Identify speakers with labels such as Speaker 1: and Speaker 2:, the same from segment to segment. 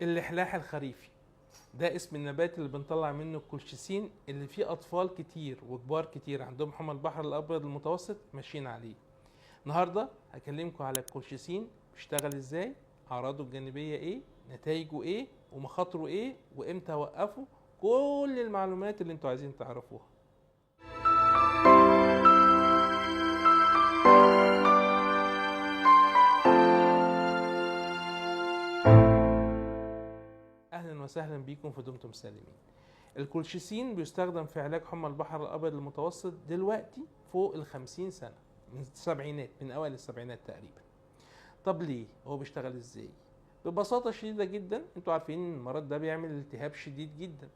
Speaker 1: اللحلاح الخريفي ده اسم النبات اللي بنطلع منه الكولشيسين اللي فيه اطفال كتير وكبار كتير عندهم حمى البحر الابيض المتوسط ماشيين عليه. النهارده هكلمكم على الكولشيسين بيشتغل ازاي، اعراضه الجانبيه ايه، نتائجه ايه، ومخاطره ايه، وامتى اوقفه. كل المعلومات اللي انتوا عايزين تعرفوها. اهلا وسهلا بيكم في دمتم سالمين. الكولشيسين بيستخدم في علاج حمى البحر الابيض المتوسط دلوقتي فوق ال50 سنه، من السبعينات، من اوائل السبعينات تقريبا. طب ليه؟ هو بيشتغل ازاي؟ ببساطه شديده جدا، انتوا عارفين ان المرض ده بيعمل التهاب شديد جدا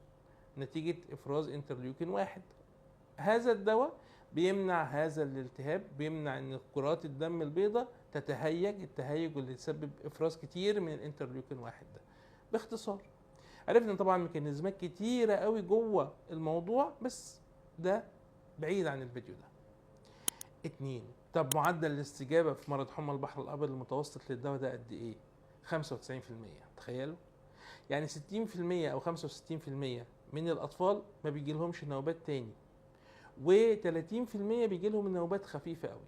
Speaker 1: نتيجه افراز انترليوكين 1. هذا الدواء بيمنع هذا الالتهاب، بيمنع ان كرات الدم البيضاء تتهيج التهيج اللي يسبب افراز كتير من الانترليوكين 1 ده. باختصار عرفنا طبعا ميكانيزمات كتيرة قوي جوه الموضوع، بس ده بعيد عن الفيديو ده. 2. طب معدل الاستجابة في مرض حمى البحر الأبيض المتوسط للدواء ده قد إيه؟ 95%. تخيلوا؟ يعني 60% أو 65% من الأطفال ما بيجيلهمش نوبات تاني، و30% بيجيلهم النوبات خفيفة قوي.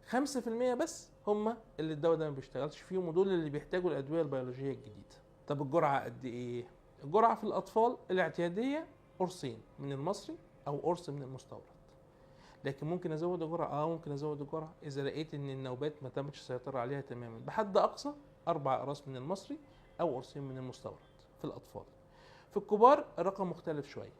Speaker 1: 5% بس هم اللي الدواء ده ما بيشتغلش فيهم، ودول اللي بيحتاجوا الأدوية البيولوجية الجديدة. طب الجرعة قد إيه؟ الجرعة في الأطفال الاعتيادية قرصين من المصري أو قرص من المستورد. لكن ممكن أزود الجرعة؟ ممكن أزود الجرعة إذا لقيت إن النوبات ما تمتش السيطرة عليها تماما. بحد أقصى 4 أقراص من المصري أو قرصين من المستورد في الأطفال. في الكبار الرقم مختلف شوية.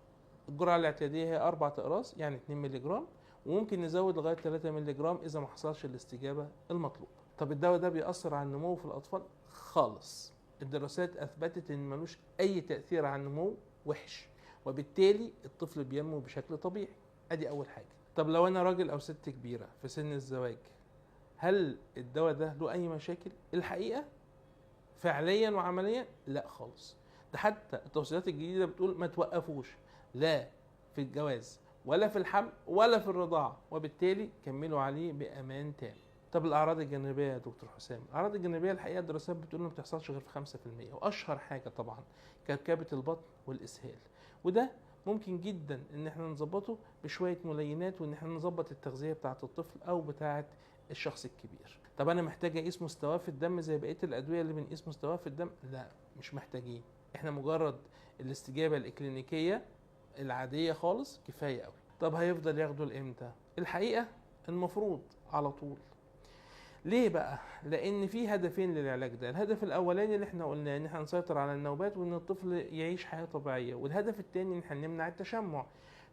Speaker 1: الجرعة الاعتيادية هي 4 أقراص، يعني 2 مللي جرام، وممكن نزود لغاية 3 مللي جرام إذا ما حصلش الاستجابة المطلوبة. طب الدواء ده بيأثر على النمو في الأطفال؟ خالص. الدراسات اثبتت ان ملوش اي تاثير على النمو وحش، وبالتالي الطفل بينمو بشكل طبيعي. ادي اول حاجه. طب لو انا راجل او ست كبيره في سن الزواج، هل الدواء ده له اي مشاكل؟ الحقيقه فعليا وعمليا لا خالص. ده حتى التوصيات الجديده بتقول ما توقفوش، لا في الجواز ولا في الحمل ولا في الرضاعه، وبالتالي كملوا عليه بامان تام. طب الاعراض الجانبيه يا دكتور حسام؟ الاعراض الجانبيه الحقيقه الدراسات بتقول ما بتحصلش غير في 5%، واشهر حاجه طبعا كركبه البطن والاسهال، وده ممكن جدا ان احنا نظبطه بشويه ملينات، وان احنا نظبط التغذيه بتاعه الطفل او بتاعه الشخص الكبير. طب انا محتاج اقيس مستواه في الدم زي بقيه الادويه اللي بنقيس مستواه في الدم؟ لا، مش محتاجين. احنا مجرد الاستجابه الاكلينيكيه العاديه خالص كفايه قوي. طب هيفضل ياخده لامتى؟ الحقيقه المفروض على طول. ليه بقى؟ لان في هدفين للعلاج ده. الهدف الاولاني اللي احنا قلناه ان احنا نسيطر على النوبات وان الطفل يعيش حياه طبيعيه، والهدف الثاني ان احنا نمنع التشمع.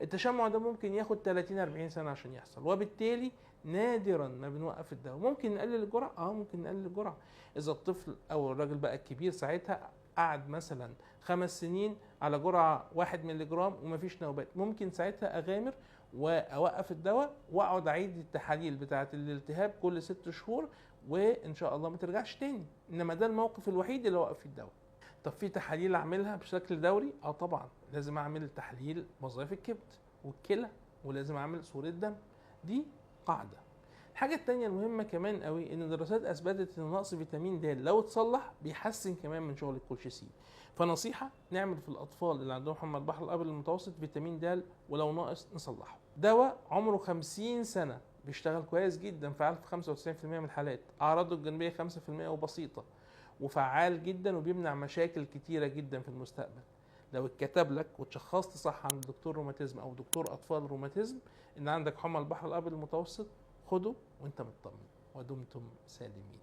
Speaker 1: التشمع ده ممكن ياخد 30 40 سنه عشان يحصل، وبالتالي نادرا ما بنوقف الدواء. ممكن نقلل الجرعه، ممكن نقلل الجرعه اذا الطفل او الراجل بقى الكبير ساعتها قعد مثلا 5 سنين على جرعه 1 مللي جرام ومفيش نوبات، ممكن ساعتها اغامر واوقف الدواء واقعد اعيد التحاليل بتاعه الالتهاب كل 6 شهور، وان شاء الله ما ترجعش تاني. انما ده الموقف الوحيد اللي اوقف فيه الدواء. طب في تحاليل اعملها بشكل دوري؟ طبعا لازم اعمل تحليل وظائف الكبد والكلى، ولازم اعمل صورة دم. دي قاعدة. الحاجة التانية المهمة كمان قوي ان الدراسات اثبتت ان نقص فيتامين د لو اتصلح بيحسن كمان من شغل الكولشيسين. فنصيحة نعمل في الاطفال اللي عندهم حمى البحر الابيض المتوسط فيتامين د، ولو ناقص نصلحه. دواء عمره 50 سنة بيشتغل كويس جدا، فعال في 95% من الحالات، اعراضه الجانبية 5% وبسيطة، وفعال جدا وبيمنع مشاكل كتيرة جدا في المستقبل. لو اتكتب لك وتشخصت صح عند دكتور روماتيزم او دكتور اطفال روماتيزم ان عندك حمى البحر الابيض المتوسط، خده وانت مطمن. ودمتم سالمين.